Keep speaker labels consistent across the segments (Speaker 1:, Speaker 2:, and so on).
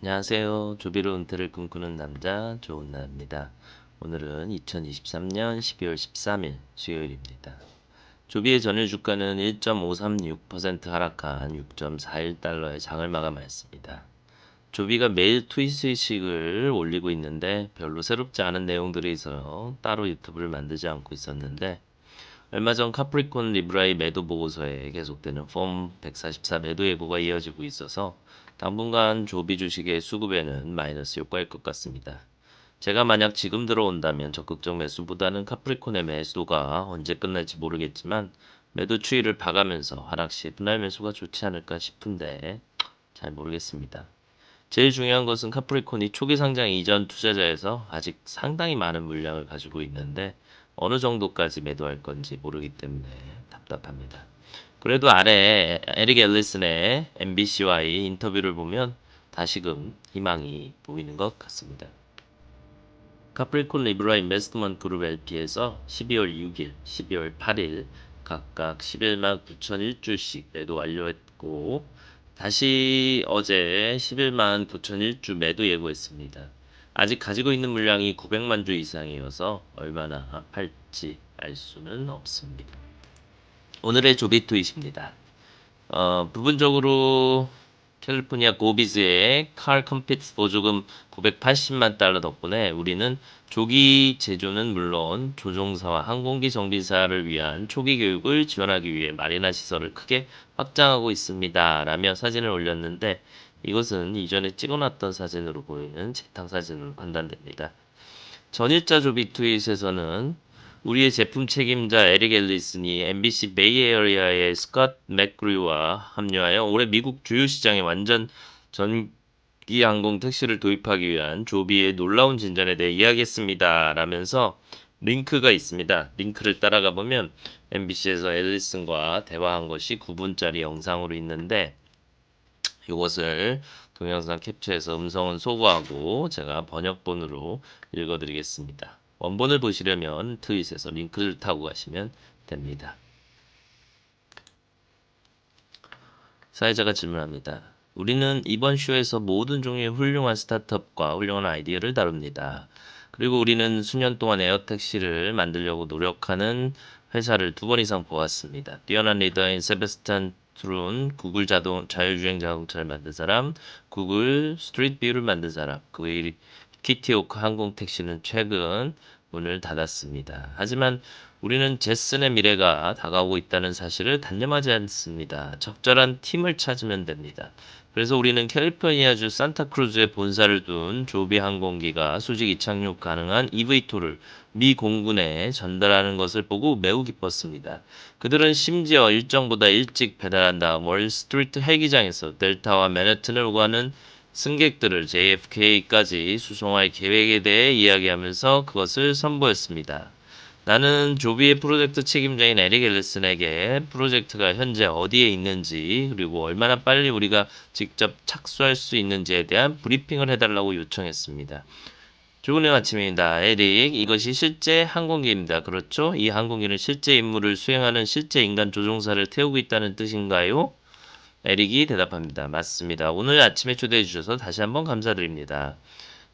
Speaker 1: 안녕하세요. 조비로 은퇴를 꿈꾸는 남자 조은나입니다. 오늘은 2023년 12월 13일 수요일입니다. 조비의 전일 주가는 1.536% 하락한 6.41달러의 장을 마감하였습니다. 조비가 매일 트윗식을 올리고 있는데 별로 새롭지 않은 내용들이 있어요. 따로 유튜브를 만들지 않고 있었는데 얼마 전 카프리콘 리브라의 매도 보고서에 계속되는 폼 144 매도 예고가 이어지고 있어서 당분간 조비 주식의 수급에는 마이너스 효과일 것 같습니다. 제가 만약 지금 들어온다면 적극적 매수보다는 카프리콘의 매수가 언제 끝날지 모르겠지만 매도 추이를 봐가면서 하락 시 분할 매수가 좋지 않을까 싶은데 잘 모르겠습니다. 제일 중요한 것은 카프리콘이 초기 상장 이전 투자자에서 아직 상당히 많은 물량을 가지고 있는데 어느 정도까지 매도할 건지 모르기 때문에 답답합니다. 그래도 아래 에릭 앨리슨의 MBC와의 인터뷰를 보면 다시금 희망이 보이는 것 같습니다. 카프리콘 리브라 인베스트먼트 그룹 LP에서 12월 6일, 12월 8일 각각 11만 9,001주씩 매도 완료했고 다시 어제 11만 9,001주 매도 예고했습니다. 아직 가지고 있는 물량이 900만 주 이상이어서 얼마나 팔지 알 수는 없습니다. 오늘의 조비 트윗입니다. 부분적으로 캘리포니아 고비즈의 칼 컴피트 보조금 980만 달러 덕분에 우리는 조기 제조는 물론 조종사와 항공기 정비사를 위한 초기 교육을 지원하기 위해 마리나 시설을 크게 확장하고 있습니다. 라며 사진을 올렸는데 이것은 이전에 찍어놨던 사진으로 보이는 재탕 사진으로 판단됩니다. 전일자 조비 트윗에서는 우리의 제품 책임자 에릭 앨리슨이 MBC 베이에어리아의 스콧 맥그리와 합류하여 올해 미국 주요 시장에 완전 전기 항공 택시를 도입하기 위한 조비의 놀라운 진전에 대해 이야기했습니다. 라면서 링크가 있습니다. 링크를 따라가 보면 MBC에서 앨리슨과 대화한 것이 9분짜리 영상으로 있는데 이것을 동영상 캡처해서 음성은 소거하고 제가 번역본으로 읽어드리겠습니다. 원본을 보시려면 트윗에서 링크를 타고 가시면 됩니다. 사회자가 질문합니다. 우리는 이번 쇼에서 모든 종류의 훌륭한 스타트업과 훌륭한 아이디어를 다룹니다. 그리고 우리는 수년 동안 에어택시를 만들려고 노력하는 회사를 2번 이상 보았습니다. 뛰어난 리더인 세베스찬 트룬, 구글 자율주행 자동차를 만든 사람, 구글 스트리트 뷰를 만든 사람, 그 외 키티오크 항공택시는 최근 문을 닫았습니다. 하지만 우리는 제슨의 미래가 다가오고 있다는 사실을 단념하지 않습니다. 적절한 팀을 찾으면 됩니다. 그래서 우리는 캘리포니아주 산타크루즈에 본사를 둔 조비 항공기가 수직 이착륙 가능한 EV2를 미 공군에 전달하는 것을 보고 매우 기뻤습니다. 그들은 심지어 일정보다 일찍 배달한 다음 월스트리트 헬기장에서 델타와 맨해튼을 오가는 승객들을 JFK까지 수송할 계획에 대해 이야기하면서 그것을 선보였습니다. 나는 조비의 프로젝트 책임자인 에릭 앨리슨에게 프로젝트가 현재 어디에 있는지 그리고 얼마나 빨리 우리가 직접 착수할 수 있는지에 대한 브리핑을 해달라고 요청했습니다. 좋은 아침입니다. 에릭, 이것이 실제 항공기입니다. 그렇죠? 이 항공기는 실제 임무를 수행하는 실제 인간 조종사를 태우고 있다는 뜻인가요? 에릭이 대답합니다. 맞습니다. 오늘 아침에 초대해 주셔서 다시 한번 감사드립니다.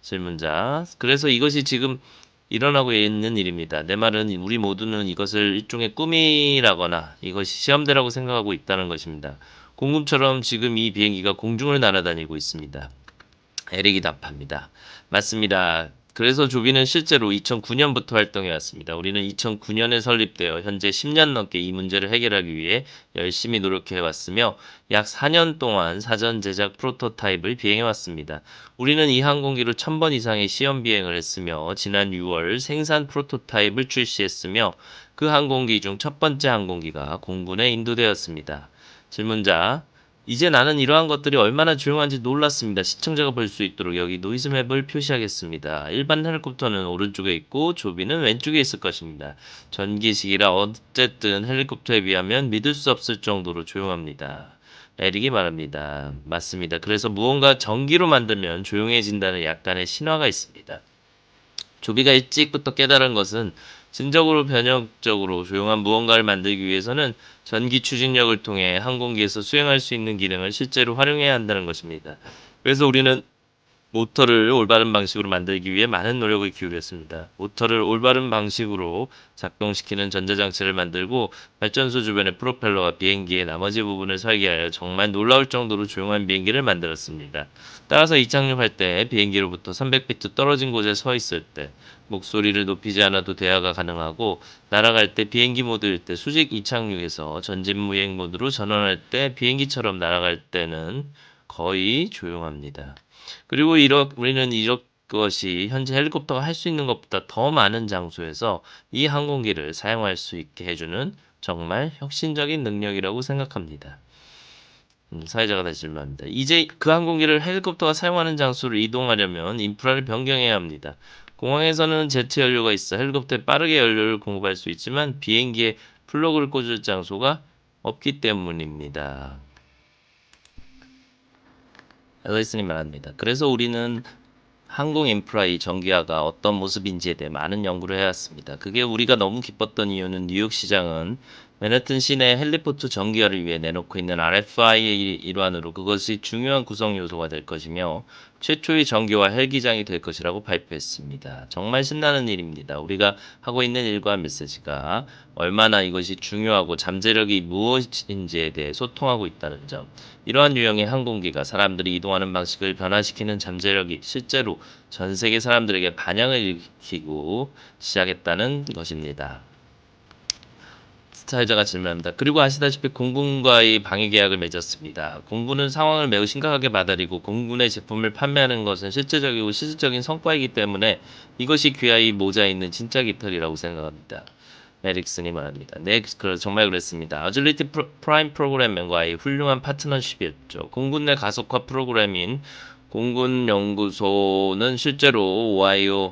Speaker 1: 질문자. 그래서 이것이 지금 일어나고 있는 일입니다. 내 말은 우리 모두는 이것을 일종의 꿈이라거나 이것이 시험대라고 생각하고 있다는 것입니다. 공금처럼 지금 이 비행기가 공중을 날아다니고 있습니다. 에릭이 답합니다. 맞습니다. 그래서 조비는 실제로 2009년부터 활동해 왔습니다. 우리는 2009년에 설립되어 현재 10년 넘게 이 문제를 해결하기 위해 열심히 노력해 왔으며 약 4년 동안 사전 제작 프로토타입을 비행해 왔습니다. 우리는 이 항공기로 1000번 이상의 시험 비행을 했으며 지난 6월 생산 프로토타입을 출시했으며 그 항공기 중 첫 번째 항공기가 공군에 인도되었습니다. 질문자 이제 나는 이러한 것들이 얼마나 조용한지 놀랐습니다. 시청자가 볼 수 있도록 여기 노이즈 맵을 표시하겠습니다. 일반 헬리콥터는 오른쪽에 있고 조비는 왼쪽에 있을 것입니다. 전기식이라 어쨌든 헬리콥터에 비하면 믿을 수 없을 정도로 조용합니다. 에릭이 말합니다. 맞습니다. 그래서 무언가 전기로 만들면 조용해진다는 약간의 신화가 있습니다. 조비가 일찍부터 깨달은 것은 진적으로 변형적으로 조용한 무언가를 만들기 위해서는 전기 추진력을 통해 항공기에서 수행할 수 있는 기능을 실제로 활용해야 한다는 것입니다. 그래서 우리는 모터를 올바른 방식으로 만들기 위해 많은 노력을 기울였습니다. 모터를 올바른 방식으로 작동시키는 전자장치를 만들고 발전소 주변의 프로펠러와 비행기의 나머지 부분을 설계하여 정말 놀라울 정도로 조용한 비행기를 만들었습니다. 따라서 이착륙할 때 비행기로부터 300피트 떨어진 곳에 서 있을 때 목소리를 높이지 않아도 대화가 가능하고 날아갈 때 비행기 모드일 때 수직 이착륙에서 전진무행 모드로 전환할 때 비행기처럼 날아갈 때는 거의 조용합니다. 그리고 우리는 이것이 현재 헬리콥터가 할 수 있는 것보다 더 많은 장소에서 이 항공기를 사용할 수 있게 해주는 정말 혁신적인 능력이라고 생각합니다. 사회자가 다시 질문합니다. 이제 그 항공기를 헬리콥터가 사용하는 장소로 이동하려면 인프라를 변경해야 합니다. 공항에서는 제트 연료가 있어 헬리콥터에 빠르게 연료를 공급할 수 있지만 비행기에 플러그를 꽂을 장소가 없기 때문입니다. 앨리슨이 말합니다. 그래서 우리는 항공 인프라의 전기화가 어떤 모습인지에 대해 많은 연구를 해왔습니다. 그게 우리가 너무 기뻤던 이유는 뉴욕 시장은 맨해튼 시내 헬리포트 전기화를 위해 내놓고 있는 RFI의 일환으로 그것이 중요한 구성 요소가 될 것이며 최초의 전기화 헬기장이 될 것이라고 발표했습니다. 정말 신나는 일입니다. 우리가 하고 있는 일과 메시지가 얼마나 이것이 중요하고 잠재력이 무엇인지에 대해 소통하고 있다는 점. 이러한 유형의 항공기가 사람들이 이동하는 방식을 변화시키는 잠재력이 실제로 전 세계 사람들에게 반향을 일으키고 시작했다는 것입니다. 사회자가 질문합니다. 그리고 아시다시피 공군과의 방위 계약을 맺었습니다. 공군은 상황을 매우 심각하게 받아들이고 공군의 제품을 판매하는 것은 실제적이고 실질적인 성과이기 때문에 이것이 귀하의 모자에 있는 진짜 깃털이라고 생각합니다. 에릭슨이 말합니다. 네, 정말 그랬습니다. 어질리티 프라임 프로그램과의 훌륭한 파트너십이었죠. 공군 내 가속화 프로그램인 공군연구소는 실제로 오하이오에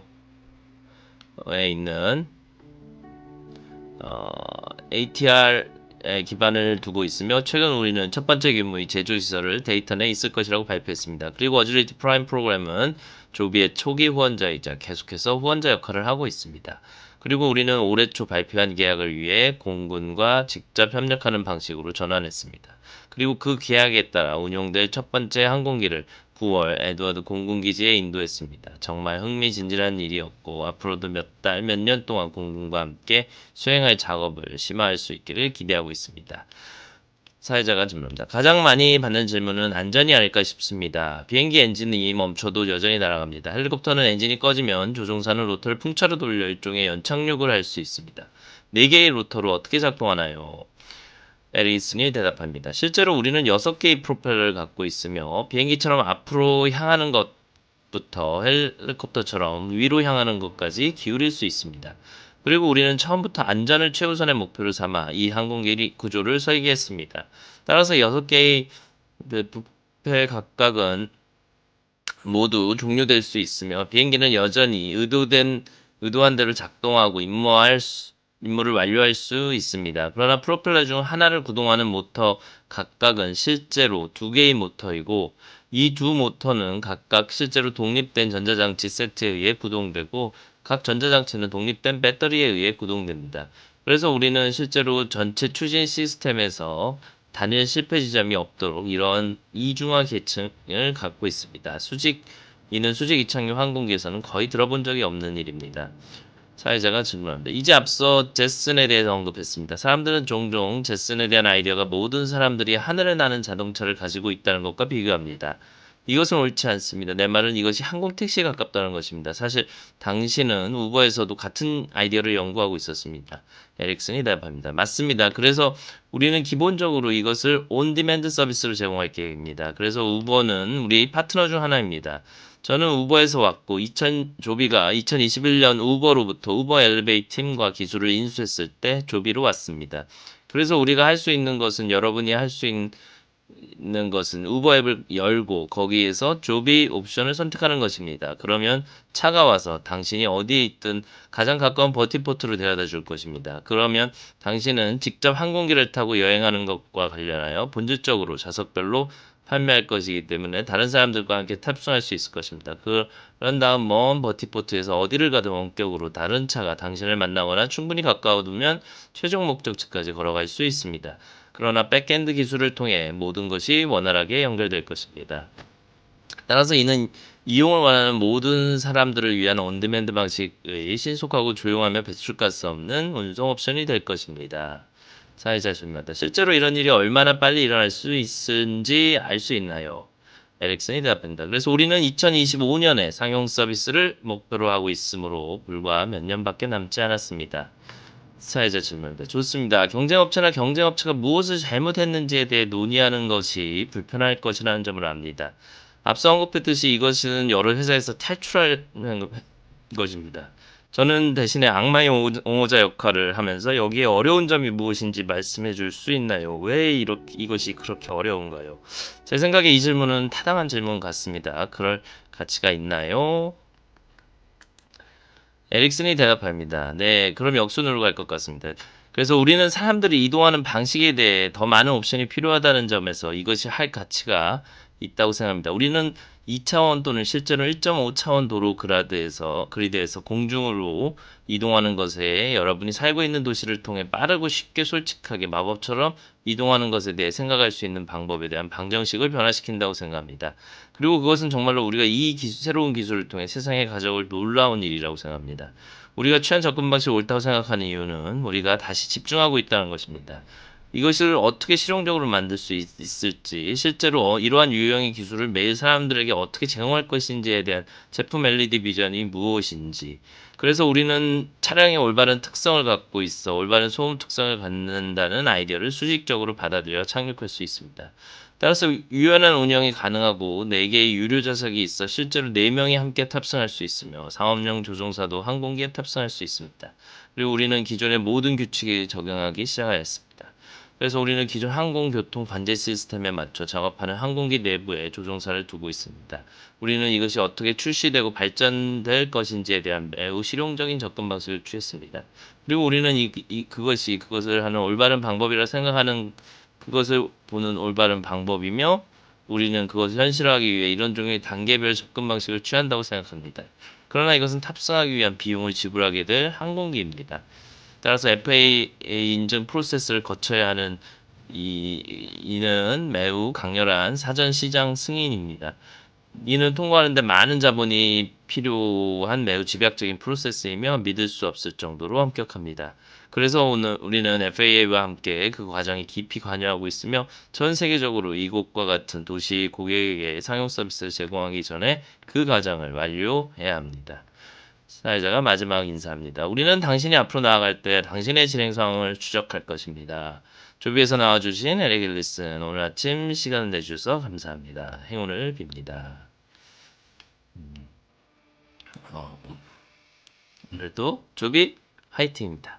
Speaker 1: 있는 ATR에 기반을 두고 있으며 최근 우리는 첫 번째 규모의 제조시설을 데이턴에 있을 것이라고 발표했습니다. 그리고 어질리티 프라임 프로그램은 조비의 초기 후원자이자 계속해서 후원자 역할을 하고 있습니다. 그리고 우리는 올해 초 발표한 계약을 위해 공군과 직접 협력하는 방식으로 전환했습니다. 그리고 그 계약에 따라 운용될 첫 번째 항공기를 9월 에드워드 공군기지에 인도했습니다. 정말 흥미진진한 일이었고 앞으로도 몇 달, 몇 년 동안 공군과 함께 수행할 작업을 심화할 수 있기를 기대하고 있습니다. 사회자가 질문합니다. 가장 많이 받는 질문은 안전이 아닐까 싶습니다. 비행기 엔진이 멈춰도 여전히 날아갑니다. 헬리콥터는 엔진이 꺼지면 조종사는 로터를 풍차로 돌려 일종의 연착륙을 할 수 있습니다. 4개의 로터로 어떻게 작동하나요? 에리슨이 대답합니다. 실제로 우리는 6개의 프로펠러를 갖고 있으며 비행기처럼 앞으로 향하는 것부터 헬리콥터처럼 위로 향하는 것까지 기울일 수 있습니다. 그리고 우리는 처음부터 안전을 최우선의 목표로 삼아 이 항공기 구조를 설계했습니다. 따라서 6개의 부페 각각은 모두 종료될 수 있으며 비행기는 여전히 의도한 대로 작동하고 임무를 완료할 수 있습니다. 그러나 프로펠러 중 하나를 구동하는 모터 각각은 실제로 2개의 모터이고 이 두 모터는 각각 실제로 독립된 전자장치 세트에 의해 구동되고 각 전자장치는 독립된 배터리에 의해 구동됩니다. 그래서 우리는 실제로 전체 추진 시스템에서 단일 실패 지점이 없도록 이런 이중화 계층을 갖고 있습니다. 이는 수직 이착륙 항공기에서는 거의 들어본 적이 없는 일입니다. 사회자가 질문합니다. 이제 앞서 제슨에 대해서 언급했습니다. 사람들은 종종 제슨에 대한 아이디어가 모든 사람들이 하늘에 나는 자동차를 가지고 있다는 것과 비교합니다. 이것은 옳지 않습니다. 내 말은 이것이 항공택시에 가깝다는 것입니다. 사실 당신은 우버에서도 같은 아이디어를 연구하고 있었습니다. 에릭슨이 대답합니다. 맞습니다. 그래서 우리는 기본적으로 이것을 온디맨드 서비스로 제공할 계획입니다. 그래서 우버는 우리 파트너 중 하나입니다. 저는 우버에서 왔고 조비가 2021년 우버로부터 우버 엘리베이 팀과 기술을 인수했을 때 조비로 왔습니다. 그래서 우리가 할 수 있는 것은 여러분이 할 수 있는 것은 우버 앱을 열고 거기에서 조비 옵션을 선택하는 것입니다. 그러면 차가 와서 당신이 어디에 있든 가장 가까운 버티포트로 데려다 줄 것입니다. 그러면 당신은 직접 항공기를 타고 여행하는 것과 관련하여 본질적으로 좌석별로 판매할 것이기 때문에 다른 사람들과 함께 탑승할 수 있을 것입니다. 그런 다음 먼 버티포트에서 어디를 가든 원격으로 다른 차가 당신을 만나거나 충분히 가까워두면 최종 목적지까지 걸어갈 수 있습니다. 그러나 백엔드 기술을 통해 모든 것이 원활하게 연결될 것입니다. 따라서 이는 이용을 원하는 모든 사람들을 위한 온디맨드 방식의 신속하고 조용하며 배출가스 없는 운송 옵션이 될 것입니다. 사회자 질문한다. 실제로 이런 일이 얼마나 빨리 일어날 수 있는지 알 수 있나요? 에릭슨이 대답합니다. 그래서 우리는 2025년에 상용 서비스를 목표로 하고 있으므로 불과 몇 년밖에 남지 않았습니다. 사회자 질문입니다. 좋습니다. 경쟁업체나 경쟁업체가 무엇을 잘못했는지에 대해 논의하는 것이 불편할 것이라는 점을 압니다. 앞서 언급했듯이 이것은 여러 회사에서 탈출하는 것입니다. 저는 대신에 악마의 옹호자 역할을 하면서 여기에 어려운 점이 무엇인지 말씀해 줄 수 있나요? 왜 이것이 그렇게 어려운가요? 제 생각에 이 질문은 타당한 질문 같습니다. 그럴 가치가 있나요? 에릭슨이 대답합니다. 네, 그럼 역순으로 갈 것 같습니다. 그래서 우리는 사람들이 이동하는 방식에 대해 더 많은 옵션이 필요하다는 점에서 이것이 할 가치가 있다고 생각합니다. 우리는 2차원 또는 실제로 1.5차원 도로 그리드에서 공중으로 이동하는 것에 여러분이 살고 있는 도시를 통해 빠르고 쉽게 솔직하게 마법처럼 이동하는 것에 대해 생각할 수 있는 방법에 대한 방정식을 변화시킨다고 생각합니다. 그리고 그것은 정말로 우리가 새로운 기술을 통해 세상에 가져올 놀라운 일이라고 생각합니다. 우리가 취한 접근 방식이 옳다고 생각하는 이유는 우리가 다시 집중하고 있다는 것입니다. 이것을 어떻게 실용적으로 만들 수 있을지, 실제로 이러한 유형의 기술을 매일 사람들에게 어떻게 제공할 것인지에 대한 제품 LED 비전이 무엇인지. 그래서 우리는 차량의 올바른 특성을 갖고 있어 올바른 소음 특성을 갖는다는 아이디어를 수직적으로 받아들여 착륙할 수 있습니다. 따라서 유연한 운영이 가능하고 4개의 유료 좌석이 있어 실제로 4명이 함께 탑승할 수 있으며 상업용 조종사도 항공기에 탑승할 수 있습니다. 그리고 우리는 기존의 모든 규칙에 적용하기 시작하였습니다. 그래서 우리는 기존 항공교통 관제 시스템에 맞춰 작업하는 항공기 내부에 조종사를 두고 있습니다. 우리는 이것이 어떻게 출시되고 발전될 것인지에 대한 매우 실용적인 접근 방식을 취했습니다. 그리고 우리는 그것을 하는 올바른 방법이라 생각하는 그것을 보는 올바른 방법이며 우리는 그것을 현실화하기 위해 이런 종류의 단계별 접근 방식을 취한다고 생각합니다. 그러나 이것은 탑승하기 위한 비용을 지불하게 될 항공기입니다. 따라서 FAA 인증 프로세스를 거쳐야 하는 이는 매우 강렬한 사전 시장 승인입니다. 이는 통과하는데 많은 자본이 필요한 매우 집약적인 프로세스이며 믿을 수 없을 정도로 엄격합니다. 그래서 오늘 우리는 FAA와 함께 그 과정에 깊이 관여하고 있으며 전 세계적으로 이곳과 같은 도시 고객에게 상용 서비스를 제공하기 전에 그 과정을 완료해야 합니다. 사회자가 마지막 인사합니다. 우리는 당신이 앞으로 나아갈 때 당신의 진행 상황을 추적할 것입니다. 조비에서 나와주신 에릭 앨리슨, 오늘 아침 시간을 내주셔서 감사합니다. 행운을 빕니다. 오늘도 조비 화이팅입니다.